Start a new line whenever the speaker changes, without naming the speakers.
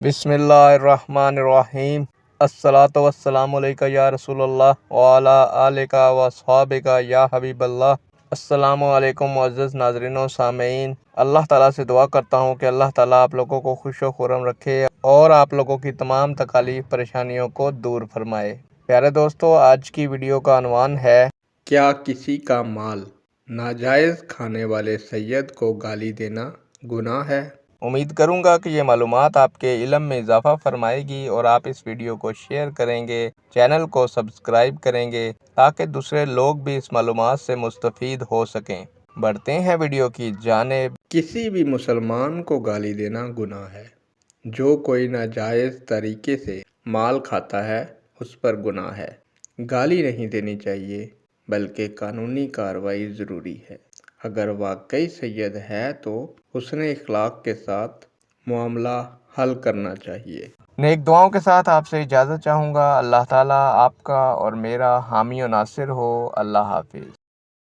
बिस्मिल्लाहिर्रहमानिर्रहीम। अस्सलातु वस्सलामु अलैका या रसूल अल्लाह व अला आलिका व अस्हाबिका या हबीब अल्लाह। अस्सलामु अलैकुम मुअज़्ज़ज़ नाज़रीन व सामीन। अल्लाह ताला से दुआ करता हूँ कि अल्लाह ताला आप लोगों को खुश व खुर्रम रखे और आप लोगों की तमाम तकालीफ परेशानियों को दूर फरमाए। प्यारे दोस्तों, आज की वीडियो का अनवान है, क्या किसी का माल नाजायज़ खाने वाले सैयद को गाली देना गुनाह है? उम्मीद करूंगा कि ये मालूमात आपके इल्म में इजाफ़ा फरमाएगी और आप इस वीडियो को शेयर करेंगे, चैनल को सब्सक्राइब करेंगे ताकि दूसरे लोग भी इस मालूमात से मुस्तफ़ीद हो सकें। बढ़ते हैं वीडियो की जानिब। किसी भी मुसलमान को गाली देना गुनाह है। जो कोई नाजायज़ तरीके से माल खाता है उस पर गुनाह है। गाली नहीं देनी चाहिए बल्कि कानूनी कार्रवाई ज़रूरी है। अगर वाकई सैयद है तो उसने इखलाक के साथ मामला हल करना चाहिए। नेक दुआओं के साथ आपसे इजाज़त चाहूँगा। अल्लाह ताला आपका और मेरा हामी और नासिर हो। अल्लाह हाफिज़।